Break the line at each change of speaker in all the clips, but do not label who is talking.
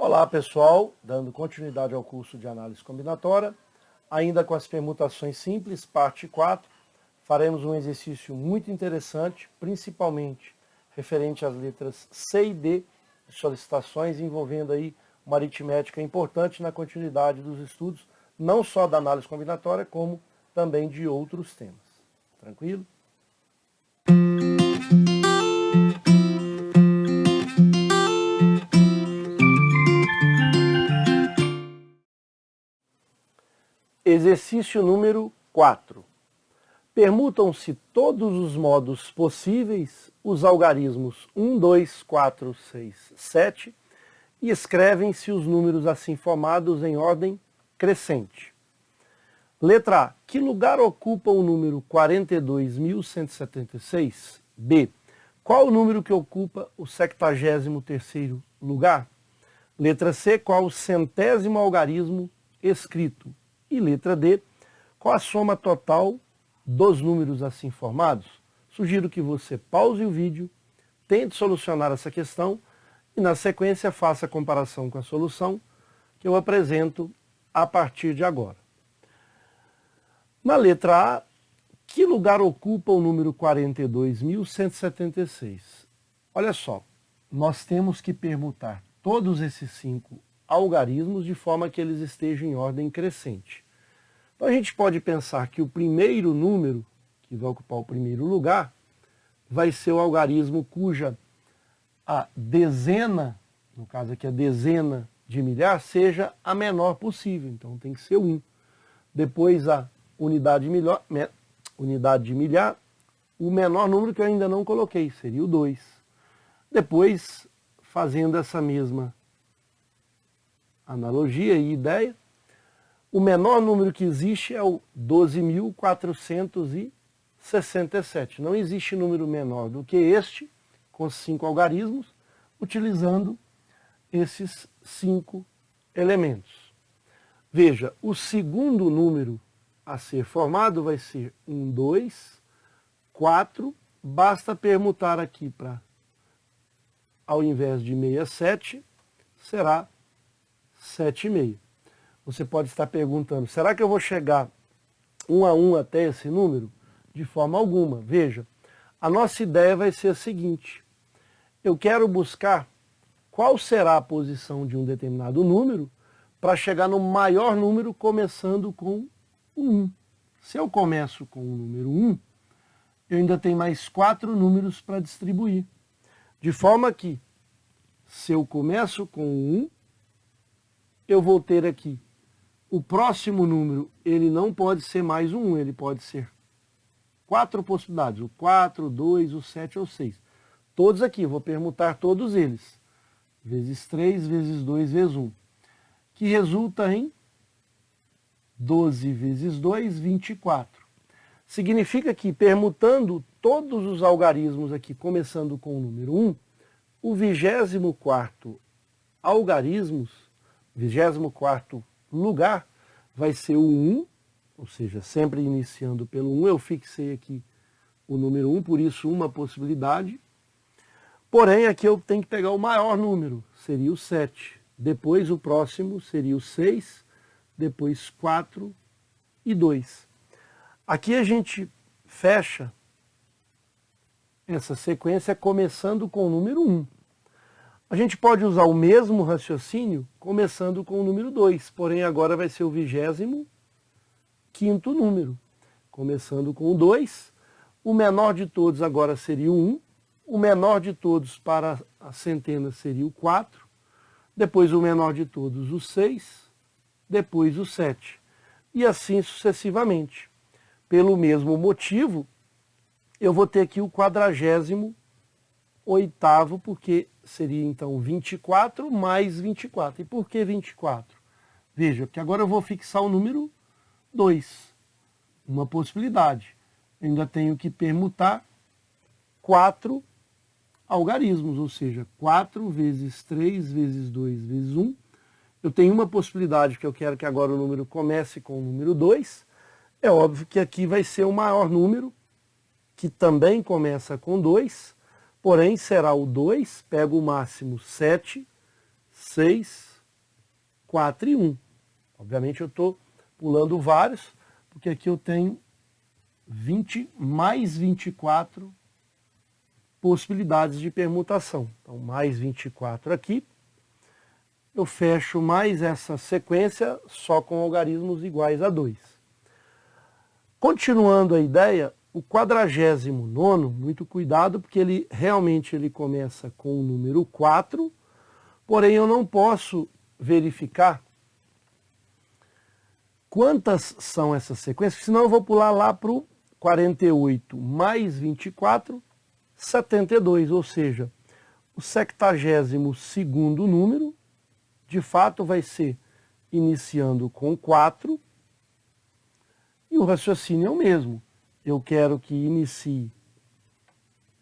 Olá pessoal, dando continuidade ao curso de análise combinatória, ainda com as permutações simples, parte 4, faremos um exercício muito interessante, principalmente referente às letras C e D, de solicitações envolvendo aí uma aritmética importante na continuidade dos estudos, não só da análise combinatória, como também de outros temas. Tranquilo? Exercício número 4. Permutam-se todos os modos possíveis os algarismos 1, 2, 4, 6, 7 e escrevem-se os números assim formados em ordem crescente. Letra A. Que lugar ocupa o número 42.176? B. Qual o número que ocupa o 73º lugar? Letra C. Qual o centésimo algarismo escrito? E letra D, qual a soma total dos números assim formados? Sugiro que você pause o vídeo, tente solucionar essa questão e na sequência faça a comparação com a solução que eu apresento a partir de agora. Na letra A, que lugar ocupa o número 42.176? Olha só, nós temos que permutar todos esses 5 algarismos de forma que eles estejam em ordem crescente. Então a gente pode pensar que o primeiro número, que vai ocupar o primeiro lugar, vai ser o algarismo cuja a dezena, no caso aqui a dezena de milhar, seja a menor possível. Então tem que ser 1. Depois a unidade de milhar, o menor número que eu ainda não coloquei, seria o 2. Depois, fazendo essa mesma analogia e ideia, o menor número que existe é o 12.467. Não existe número menor do que este, com 5 algarismos, utilizando esses 5 elementos. Veja, o segundo número a ser formado vai ser 1, 2, 4, basta permutar aqui para, ao invés de 67, será 7,5. Você pode estar perguntando, será que eu vou chegar 1 a 1 até esse número? De forma alguma. Veja, a nossa ideia vai ser a seguinte, eu quero buscar qual será a posição de um determinado número para chegar no maior número começando com o 1. Se eu começo com o número 1, eu ainda tenho mais 4 números para distribuir. De forma que, se eu começo com o 1, eu vou ter aqui o próximo número, ele não pode ser mais um 1, ele pode ser 4 possibilidades, o 4, o 2, o 7 ou o 6. Todos aqui, vou permutar todos eles. Vezes 3, vezes 2, vezes 1. Que resulta em 12 vezes 2, 24. Significa que, permutando todos os algarismos aqui, começando com o número 1, o 24º algarismos, 24º lugar, vai ser o 1, ou seja, sempre iniciando pelo 1, eu fixei aqui o número 1, por isso uma possibilidade. Porém, aqui eu tenho que pegar o maior número, seria o 7. Depois o próximo seria o 6, depois 4 e 2. Aqui a gente fecha essa sequência começando com o número 1. A gente pode usar o mesmo raciocínio começando com o número 2, porém agora vai ser o 25º número. Começando com o 2, o menor de todos agora seria o 1, o menor de todos para a centena seria o 4, depois o menor de todos o 6, depois o 7, e assim sucessivamente. Pelo mesmo motivo, eu vou ter aqui o 48º, porque seria então 24 mais 24. E por que 24? Veja, que agora eu vou fixar o número 2. Uma possibilidade. Eu ainda tenho que permutar 4 algarismos, ou seja, 4 vezes 3 vezes 2 vezes 1. Eu tenho uma possibilidade que eu quero que agora o número comece com o número 2. É óbvio que aqui vai ser o maior número, que também começa com 2, porém será o 2, pego o máximo 7, 6, 4 e 1. Obviamente eu estou pulando vários, porque aqui eu tenho 20 mais 24 possibilidades de permutação. Então, mais 24 aqui. Eu fecho mais essa sequência só com algarismos iguais a 2. Continuando a ideia, o 49º, muito cuidado, porque ele realmente começa com o número 4, porém eu não posso verificar quantas são essas sequências, senão eu vou pular lá para o 48 mais 24, 72, ou seja, o 72º número, de fato vai ser iniciando com 4, e o raciocínio é o mesmo. Eu quero que inicie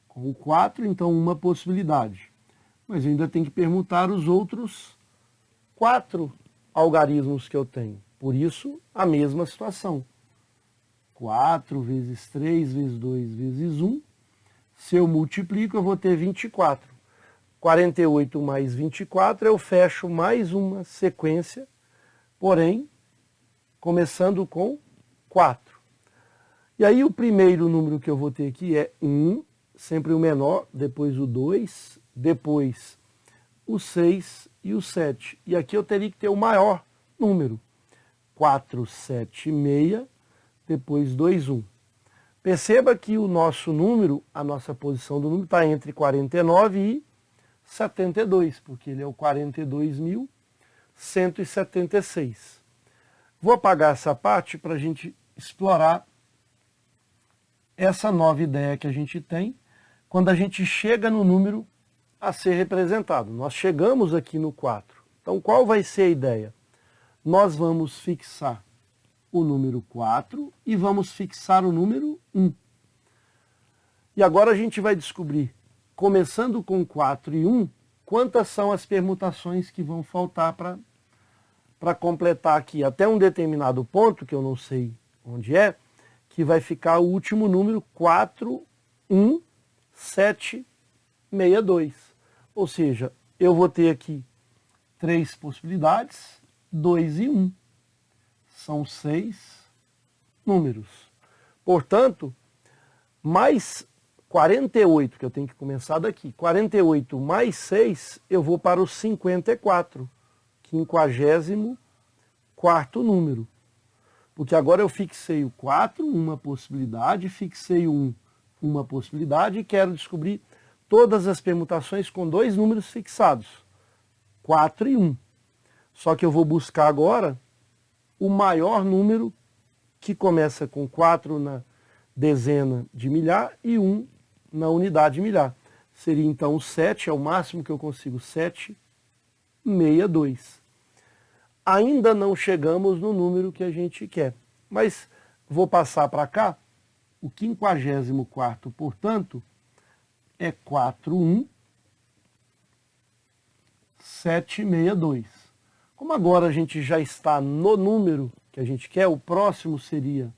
com 4, então uma possibilidade. Mas eu ainda tenho que permutar os outros 4 algarismos que eu tenho. Por isso, a mesma situação. 4 vezes 3 vezes 2 vezes 1. Se eu multiplico, eu vou ter 24. 48 mais 24, eu fecho mais uma sequência, porém, começando com 4. E aí o primeiro número que eu vou ter aqui é 1, sempre o menor, depois o 2, depois o 6 e o 7. E aqui eu teria que ter o maior número. 4, 7, 6, depois 2, 1. Perceba que o nosso número, a nossa posição do número está entre 49 e 72, porque ele é o 42.176. Vou apagar essa parte para a gente explorar essa nova ideia que a gente tem quando a gente chega no número a ser representado. Nós chegamos aqui no 4. Então, qual vai ser a ideia? Nós vamos fixar o número 4 e vamos fixar o número 1. E agora a gente vai descobrir, começando com 4 e 1, quantas são as permutações que vão faltar para completar aqui até um determinado ponto, que eu não sei onde é, que vai ficar o último número 41.762. Ou seja, eu vou ter aqui 3 possibilidades, 2 e 1. São 6 números. Portanto, mais 48, que eu tenho que começar daqui, 48 mais 6, eu vou para o 54, 54º número. Porque agora eu fixei o 4, uma possibilidade, fixei o 1, uma possibilidade, e quero descobrir todas as permutações com 2 números fixados, 4 e 1. Só que eu vou buscar agora o maior número que começa com 4 na dezena de milhar e 1 na unidade milhar. Seria então o 7, é o máximo que eu consigo, 762. Ainda não chegamos no número que a gente quer, mas vou passar para cá. O 54º, portanto, é 41.762. Como agora a gente já está no número que a gente quer, o próximo seria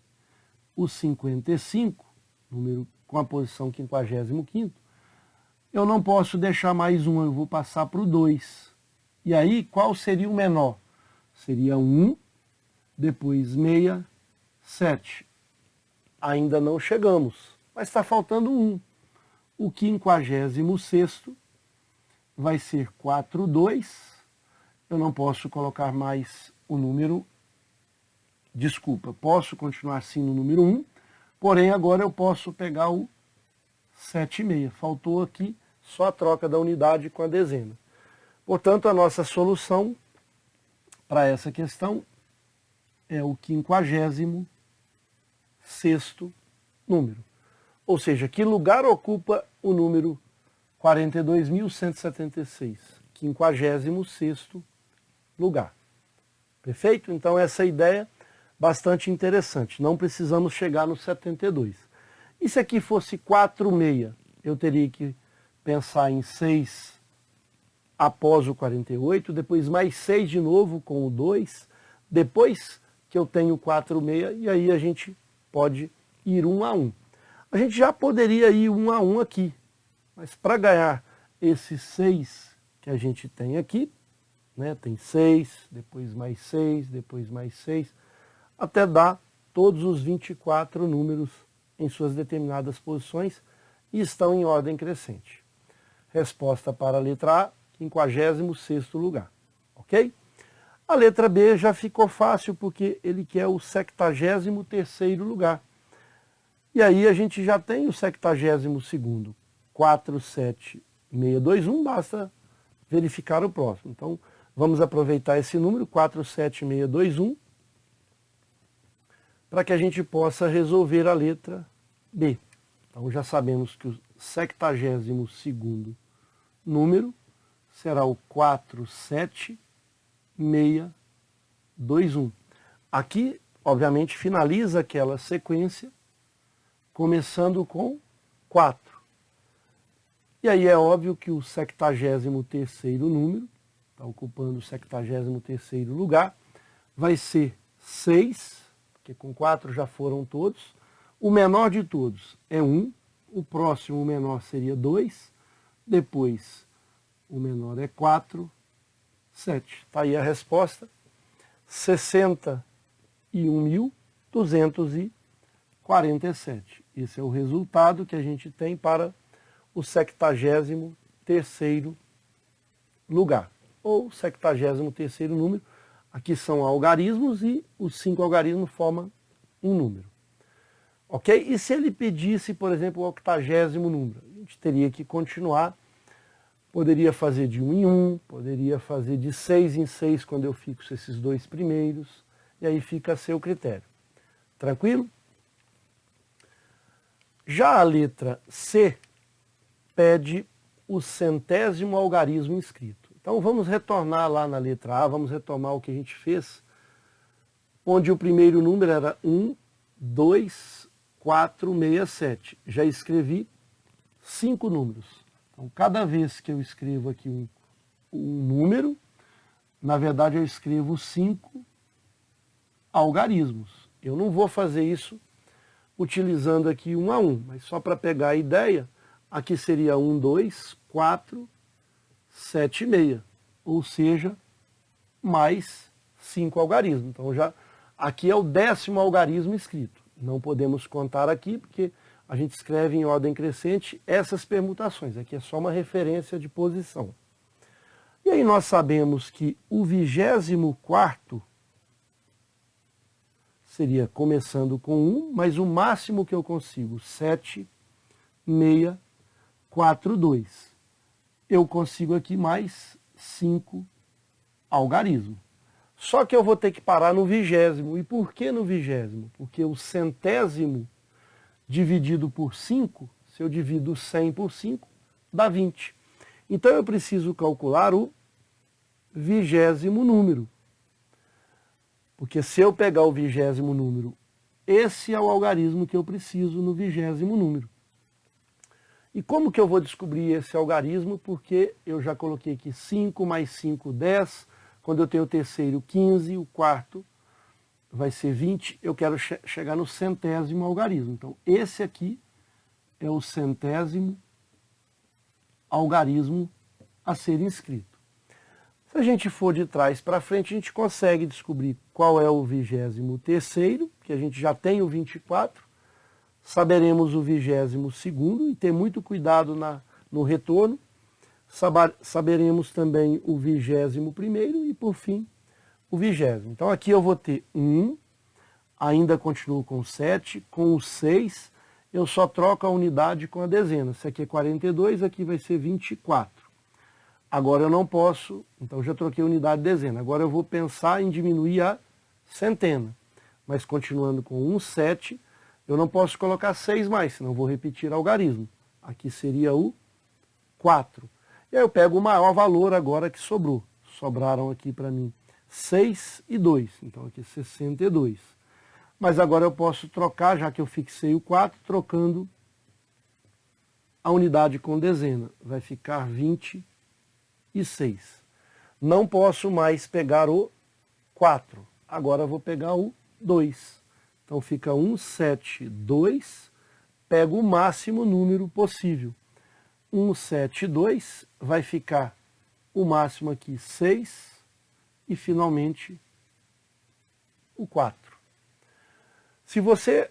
o 55, número com a posição 55º, eu não posso deixar mais um, eu vou passar para o 2. E aí, qual seria o menor? Seria 1, depois 6, 7. Ainda não chegamos, mas está faltando 1. O 56º vai ser 4, 2. Eu não posso colocar mais o número, desculpa, posso continuar sim no número 1, porém agora eu posso pegar o 7 e 6. Faltou aqui só a troca da unidade com a dezena. Portanto, a nossa solução para essa questão é o 56º número. Ou seja, que lugar ocupa o número 42.176? 56º lugar. Perfeito? Então essa ideia bastante interessante. Não precisamos chegar no 72. E se aqui fosse 4, 6? Eu teria que pensar em 6 após o 48, depois mais 6 de novo com o 2, depois que eu tenho 4, 6, e aí a gente pode ir 1 a 1. A gente já poderia ir 1 a 1 aqui, mas para ganhar esses 6 que a gente tem aqui, né? Tem 6, depois mais 6, depois mais 6, até dar todos os 24 números em suas determinadas posições e estão em ordem crescente. Resposta para a letra A, 56º lugar, ok? A letra B já ficou fácil porque ele quer o 73º lugar. E aí a gente já tem o 72º, 47621, basta verificar o próximo. Então, vamos aproveitar esse número, 47621, para que a gente possa resolver a letra B. Então, já sabemos que o 72º número será o 47621. Aqui, obviamente, finaliza aquela sequência, começando com 4. E aí é óbvio que o 73º número, está ocupando o 73º lugar, vai ser 6, porque com 4 já foram todos. O menor de todos é 1, o próximo menor seria 2, depois o menor é 4, 7. Está aí a resposta, 61.247. Esse é o resultado que a gente tem para o 73º lugar, ou 73º número. Aqui são algarismos e os 5 algarismos formam um número. Ok? E se ele pedisse, por exemplo, o 80º número? A gente teria que continuar. Poderia fazer de 1 em 1, poderia fazer de 6 em 6 quando eu fixo esses dois primeiros, e aí fica a seu critério. Tranquilo? Já a letra C pede o 100º algarismo inscrito. Então vamos retornar lá na letra A, vamos retomar o que a gente fez, onde o primeiro número era 1, 2, 4, 6, 7. Já escrevi 5 números. Então cada vez que eu escrevo aqui um número, na verdade eu escrevo 5 algarismos. Eu não vou fazer isso utilizando aqui 1 a 1, mas só para pegar a ideia, aqui seria 1, 2, 4, 7 e meia, ou seja, mais 5 algarismos. Então já aqui é o 10º algarismo escrito. Não podemos contar aqui porque a gente escreve em ordem crescente essas permutações. Aqui é só uma referência de posição. E aí nós sabemos que o 24º seria começando com 1, mas o máximo que eu consigo, 7, 6, 4, 2. Eu consigo aqui mais 5 algarismos. Só que eu vou ter que parar no 20º. E por que no 20º? Porque o 100º dividido por 5, se eu divido 100 por 5, dá 20. Então eu preciso calcular o 20º número. Porque se eu pegar o 20º número, esse é o algarismo que eu preciso no 20º número. E como que eu vou descobrir esse algarismo? Porque eu já coloquei aqui 5 mais 5, 10. Quando eu tenho o terceiro, 15. O quarto vai ser 20. Eu quero chegar no 100º algarismo. Então, esse aqui é o 100º algarismo a ser inscrito. Se a gente for de trás para frente, a gente consegue descobrir qual é o 23º, que a gente já tem o 24, saberemos o 22º, e ter muito cuidado no retorno, saberemos também o 21º e, por fim, o 20º. Então aqui eu vou ter 1, ainda continuo com 7, com o 6, eu só troco a unidade com a dezena. Se aqui é 42, aqui vai ser 24. Agora eu não posso, então já troquei unidade de dezena. Agora eu vou pensar em diminuir a centena. Mas continuando com 1, 7, eu não posso colocar 6 mais, senão eu vou repetir algarismo. Aqui seria o 4. E aí eu pego o maior valor agora que sobrou. Sobraram aqui para mim 6 e 2. Então aqui 62. Mas agora eu posso trocar, já que eu fixei o 4, trocando a unidade com dezena. Vai ficar 26. Não posso mais pegar o 4. Agora eu vou pegar o 2. Então fica 1, 7, 2. Pego o máximo número possível. 1, 7, 2. Vai ficar o máximo aqui 6, e, finalmente, o 4. Se você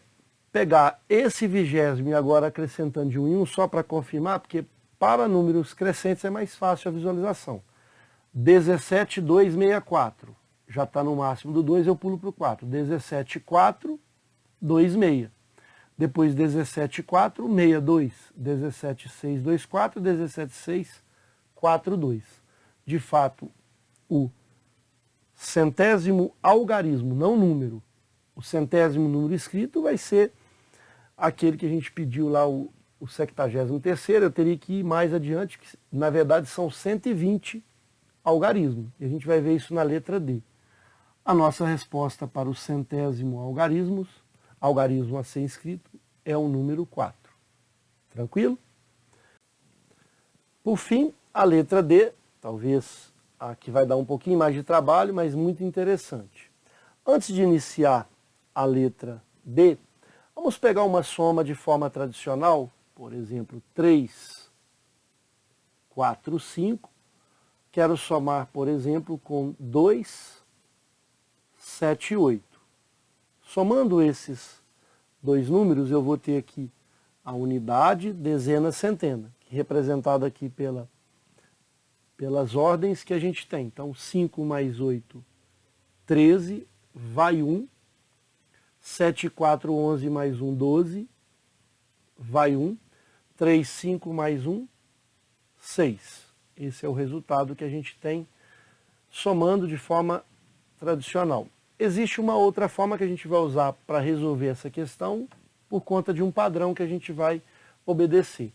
pegar esse 20º e agora acrescentando de 1 em 1, só para confirmar, porque para números crescentes é mais fácil a visualização. 17,264. Já está no máximo do 2, eu pulo para o 4. 17,4, 2,6. Depois 17,4, 62. 17,624, 17,642. De fato, o centésimo algarismo, não número, o centésimo número escrito vai ser aquele que a gente pediu lá, o 73º. Eu teria que ir mais adiante, que na verdade são 120 algarismos. E a gente vai ver isso na letra D. A nossa resposta para o centésimo algarismo a ser escrito, é o número 4. Tranquilo? Por fim, a letra D, talvez a que vai dar um pouquinho mais de trabalho, mas muito interessante. Antes de iniciar a letra D, vamos pegar uma soma de forma tradicional, por exemplo, 3, 4, 5. Quero somar, por exemplo, com 2, 7, 8. Somando esses dois números, eu vou ter aqui a unidade, dezena, centena, que é representada aqui pelas ordens que a gente tem. Então, 5 mais 8, 13, vai 1. 7, 4, 11 mais 1, 12, vai 1. 3, 5 mais 1, 6. Esse é o resultado que a gente tem somando de forma tradicional. Existe uma outra forma que a gente vai usar para resolver essa questão por conta de um padrão que a gente vai obedecer,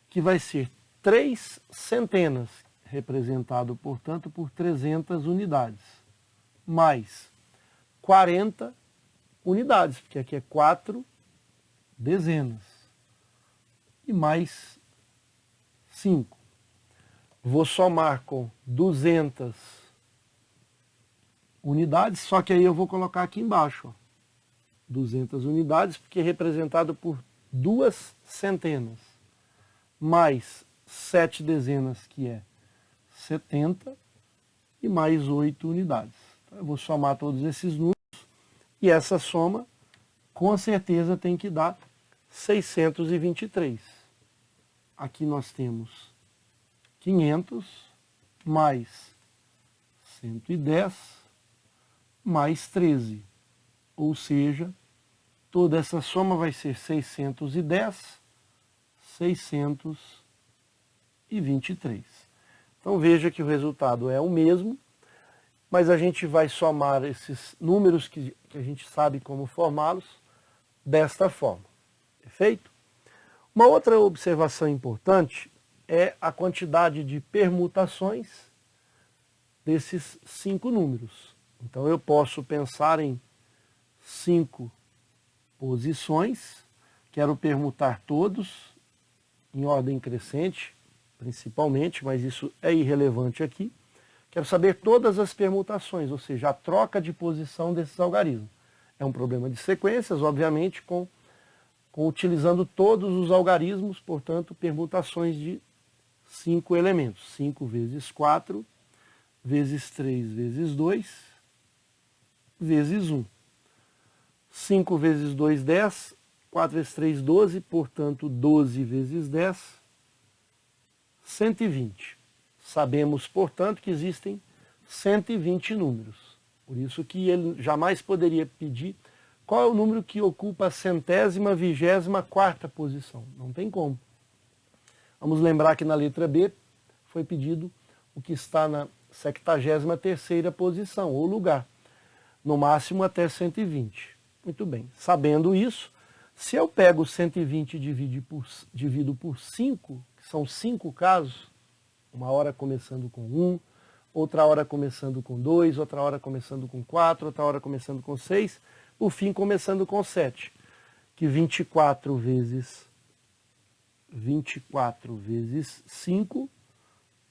que vai ser 3 centenas, representado, portanto, por 300 unidades, mais 40 unidades, porque aqui é 4 dezenas, e mais 5. Vou somar com 200 unidades, só que aí eu vou colocar aqui embaixo, ó, 200 unidades, porque é representado por 2 centenas, mais 7 dezenas, que é 70, e mais 8 unidades. Então, eu vou somar todos esses números, e essa soma, com certeza, tem que dar 623. Aqui nós temos 500, mais 110, mais 13. Ou seja, toda essa soma vai ser 610, 623. Então veja que o resultado é o mesmo, mas a gente vai somar esses números que a gente sabe como formá-los desta forma. Perfeito? Uma outra observação importante é a quantidade de permutações desses 5 números. Então eu posso pensar em 5 posições, quero permutar todos em ordem crescente, principalmente, mas isso é irrelevante aqui. Quero saber todas as permutações, ou seja, a troca de posição desses algarismos. É um problema de sequências, obviamente, utilizando todos os algarismos, portanto, permutações de 5 elementos. 5 vezes 4, vezes 3, vezes 2, vezes 1. 5 vezes 2, 10. 4 vezes 3, 12. Portanto, 12 vezes 10, 120. Sabemos, portanto, que existem 120 números. Por isso que ele jamais poderia pedir qual é o número que ocupa a 124ª posição. Não tem como. Vamos lembrar que na letra B foi pedido o que está na 73ª posição, ou lugar. No máximo até 120. Muito bem. Sabendo isso, se eu pego 120 e divido por 5, que são 5 casos, uma hora começando com 1, outra hora começando com 2, outra hora começando com 4, outra hora começando com 6, por fim começando com 7, que 24 vezes 5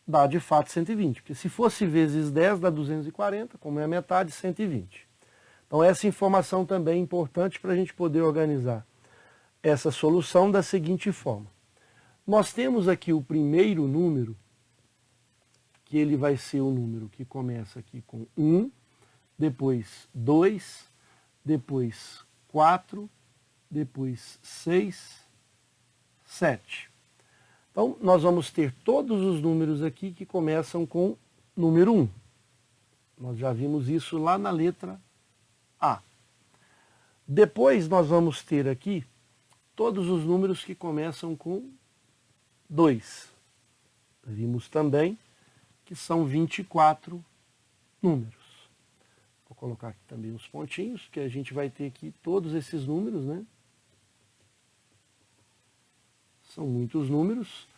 dá de fato 120, porque se fosse vezes 10 dá 240, como é a metade, 120. Então essa informação também é importante para a gente poder organizar essa solução da seguinte forma. Nós temos aqui o primeiro número que ele vai ser o número que começa aqui com 1, depois 2, depois 4, depois 6, 7. Então, nós vamos ter todos os números aqui que começam com número 1. Nós já vimos isso lá na letra A. Depois nós vamos ter aqui todos os números que começam com 2. Vimos também que são 24 números. Vou colocar aqui também os pontinhos, que a gente vai ter aqui todos esses números, né? São muitos números.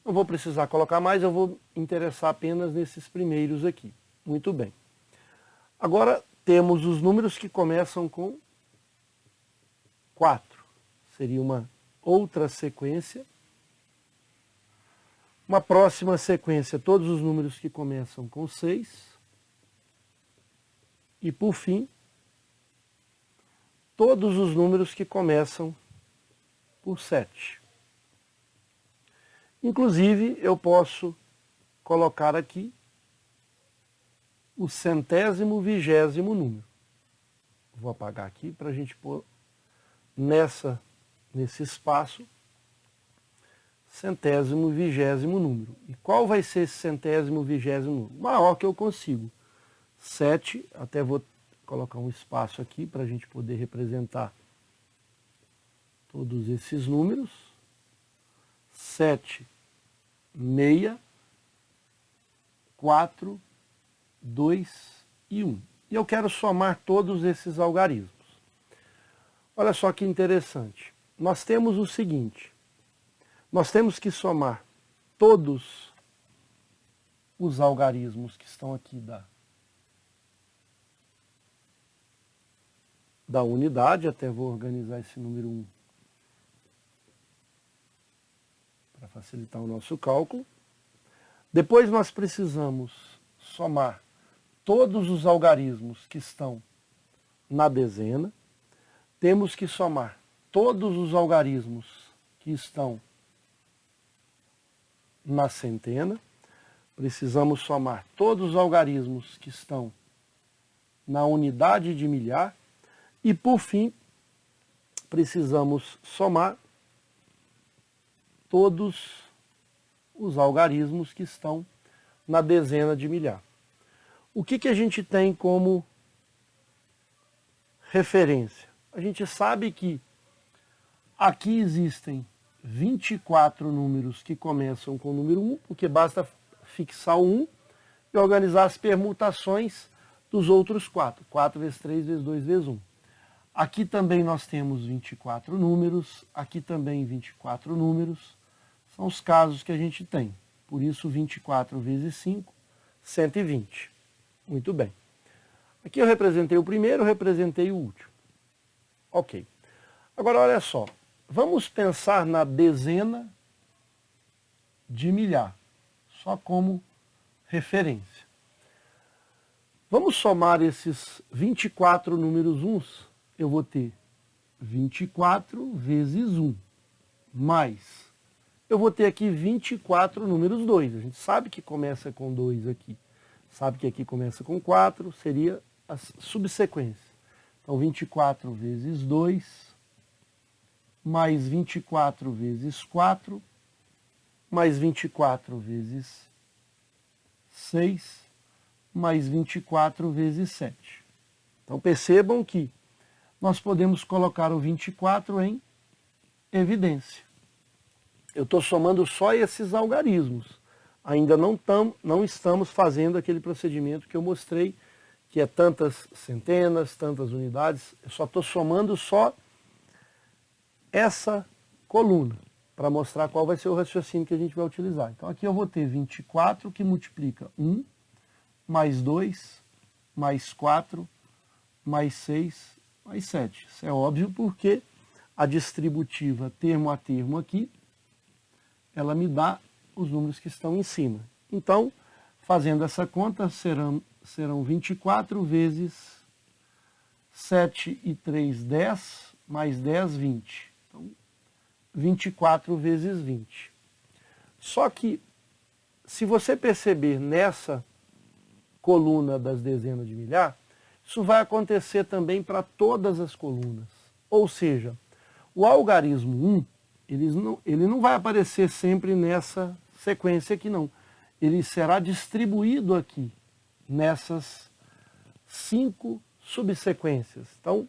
Não vou precisar colocar mais, eu vou interessar apenas nesses primeiros aqui. Muito bem. Agora temos os números que começam com 4. Seria uma outra sequência. Uma próxima sequência, todos os números que começam com 6. E por fim, todos os números que começam por 7. Inclusive, eu posso colocar aqui o 120º número. Vou apagar aqui para a gente pôr nesse espaço 120º número. E qual vai ser esse 120º número? O maior que eu consigo. 7, até vou colocar um espaço aqui para a gente poder representar todos esses números. 7, 6, 4, 2 e 1. E eu quero somar todos esses algarismos. Olha só que interessante. Nós temos o seguinte. Nós temos que somar todos os algarismos que estão aqui da unidade. Até vou organizar esse número 1 para facilitar o nosso cálculo. Depois nós precisamos somar todos os algarismos que estão na dezena. Temos que somar todos os algarismos que estão na centena. Precisamos somar todos os algarismos que estão na unidade de milhar. E, por fim, precisamos somar todos os algarismos que estão na dezena de milhar. O que a gente tem como referência? A gente sabe que aqui existem 24 números que começam com o número 1, porque basta fixar o 1 e organizar as permutações dos outros 4. 4 vezes 3 vezes 2 vezes 1. Aqui também nós temos 24 números, aqui também 24 números. São os casos que a gente tem. Por isso, 24 vezes 5, 120. Muito bem. Aqui eu representei o primeiro, representei o último. Ok. Agora, olha só. Vamos pensar na dezena de milhar, só como referência. Vamos somar esses 24 números uns. Eu vou ter 24 vezes 1, mais, eu vou ter aqui 24 números 2. A gente sabe que começa com 2 aqui, sabe que aqui começa com 4, seria a subsequência. Então, 24 vezes 2, mais 24 vezes 4, mais 24 vezes 6, mais 24 vezes 7. Então, percebam que nós podemos colocar o 24 em evidência. Eu estou somando só esses algarismos. Ainda não estamos fazendo aquele procedimento que eu mostrei, que é tantas centenas, tantas unidades. Eu só estou somando só essa coluna, para mostrar qual vai ser o raciocínio que a gente vai utilizar. Então aqui eu vou ter 24 que multiplica 1, mais 2, mais 4, mais 6, mais 7. Isso é óbvio porque a distributiva termo a termo aqui, ela me dá os números que estão em cima. Então, fazendo essa conta, serão 24 vezes 7 e 3, 10, mais 10, 20. Então, 24 vezes 20. Só que se você perceber nessa coluna das dezenas de milhar, isso vai acontecer também para todas as colunas. Ou seja, o algarismo 1, ele não vai aparecer sempre nessa sequência aqui, não. Ele será distribuído aqui, nessas 5 subsequências. Então,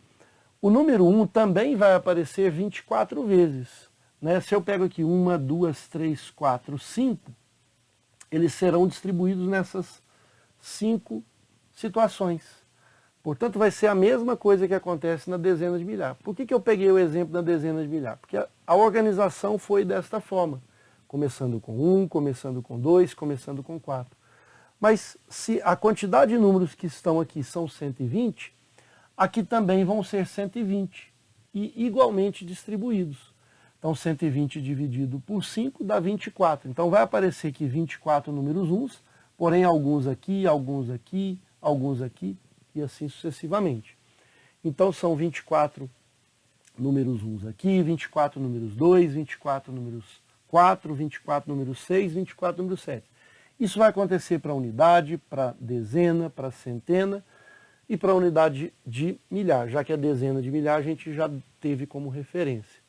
o número 1 também vai aparecer 24 vezes. Né? Se eu pego aqui 1, 2, 3, 4, 5, eles serão distribuídos nessas 5 situações. Portanto, vai ser a mesma coisa que acontece na dezena de milhar. Por que eu peguei o exemplo da dezena de milhar? Porque a organização foi desta forma. Começando com 1, começando com 2, começando com 4. Mas se a quantidade de números que estão aqui são 120, aqui também vão ser 120 e igualmente distribuídos. Então 120 dividido por 5 dá 24. Então vai aparecer aqui 24 números 1, porém alguns aqui, alguns aqui, alguns aqui e assim sucessivamente. Então são 24 números 1 aqui, 24 números 2, 24 números 4, 24 números 6, 24 números 7. Isso vai acontecer para unidade, para dezena, para centena e para unidade de milhar, já que a dezena de milhar a gente já teve como referência.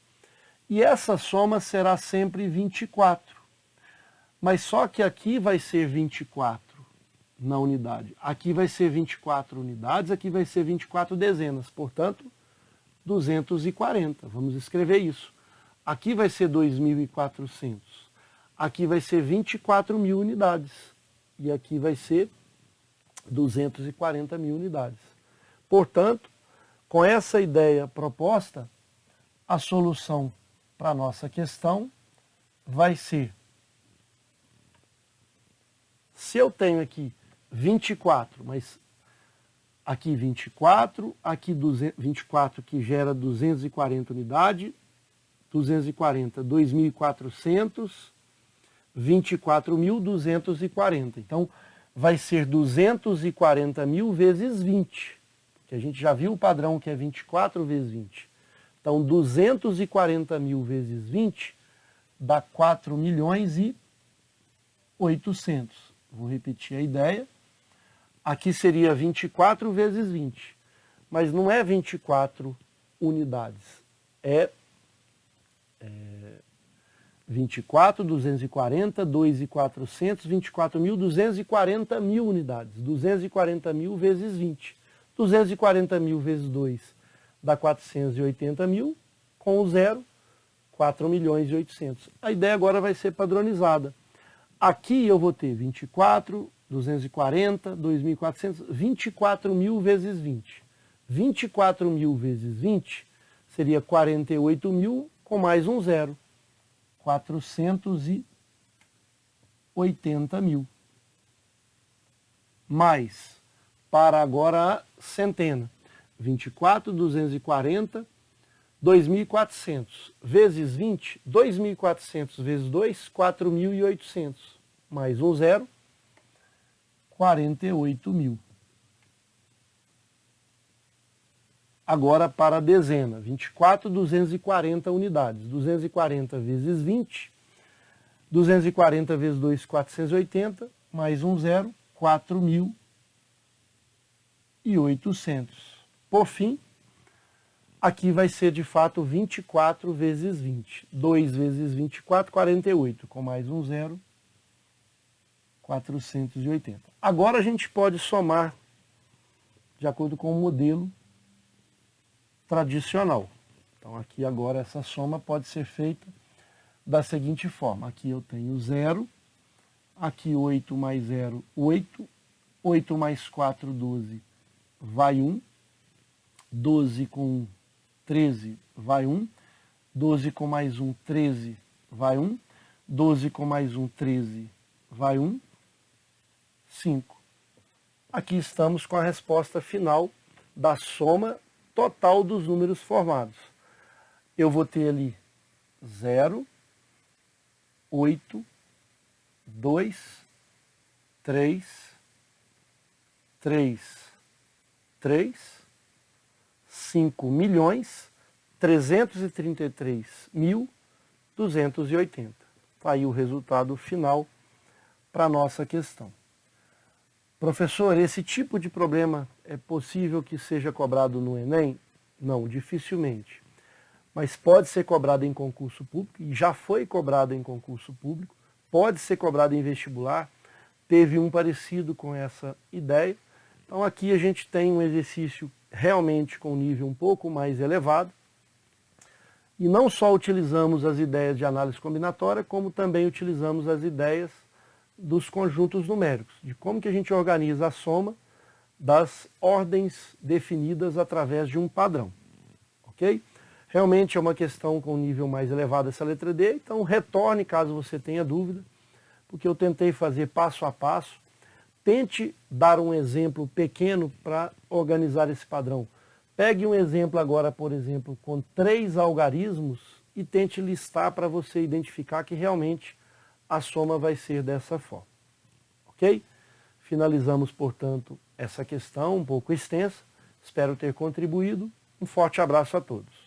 E essa soma será sempre 24. Mas só que aqui vai ser 24 na unidade. Aqui vai ser 24 unidades, aqui vai ser 24 dezenas. Portanto, 240. Vamos escrever isso. Aqui vai ser 2.400. Aqui vai ser 24.000 unidades. E aqui vai ser 240.000 unidades. Portanto, com essa ideia proposta, a solução para a nossa questão vai ser, se eu tenho aqui 24, mas aqui 24, aqui 24 que gera 240 unidades, 240, 2.400, 24.240. Então, vai ser 240.000 vezes 20, que a gente já viu o padrão que é 24 vezes 20. Então, 240.000 vezes 20 dá 4.800.000. Vou repetir a ideia. Aqui seria 24 vezes 20, mas não é 24 unidades, é 24, 240, 2.400, 24.240.000 unidades. 240.000 vezes 20. 240.000 vezes 2 dá 480.000, com o zero, 4.800.000. A ideia agora vai ser padronizada. Aqui eu vou ter 24, 240, 2.400, 24.000 vezes 20. 24.000 vezes 20 seria 48.000 com mais um zero. 480.000. Mais, para agora a centena. 24, 240, 2.400 vezes 20, 2.400 vezes 2, 4.800. Mais um zero, 48.000. Agora para a dezena, 24, 240 unidades. 240 vezes 20, 240 vezes 2, 480, mais um zero, 4.800. Por fim, aqui vai ser de fato 24 vezes 20. 2 vezes 24, 48, com mais um zero, 480. Agora a gente pode somar de acordo com o modelo tradicional. Então aqui agora essa soma pode ser feita da seguinte forma. Aqui eu tenho 0, aqui 8 mais 0, 8, 8 mais 4, 12, vai 1, 12 com 1, 13, vai 1, 12 com mais 1, 13, vai 1, 12 com mais 1, 13, vai 1, 5. Aqui estamos com a resposta final da soma total dos números formados. Eu vou ter ali 0, 8, 2, 3, 3, 3, 5.333.280. Está aí o resultado final para a nossa questão. Professor, esse tipo de problema é possível que seja cobrado no Enem? Não, dificilmente. Mas pode ser cobrado em concurso público, e já foi cobrado em concurso público, pode ser cobrado em vestibular, teve um parecido com essa ideia. Então aqui a gente tem um exercício realmente com nível um pouco mais elevado, e não só utilizamos as ideias de análise combinatória, como também utilizamos as ideias dos conjuntos numéricos, de como que a gente organiza a soma das ordens definidas através de um padrão, ok? Realmente é uma questão com nível mais elevado essa letra D, então retorne caso você tenha dúvida, porque eu tentei fazer passo a passo. Tente dar um exemplo pequeno para organizar esse padrão. Pegue um exemplo agora, por exemplo, com 3 algarismos e tente listar para você identificar que realmente a soma vai ser dessa forma. Ok? Finalizamos, portanto, essa questão um pouco extensa. Espero ter contribuído. Um forte abraço a todos.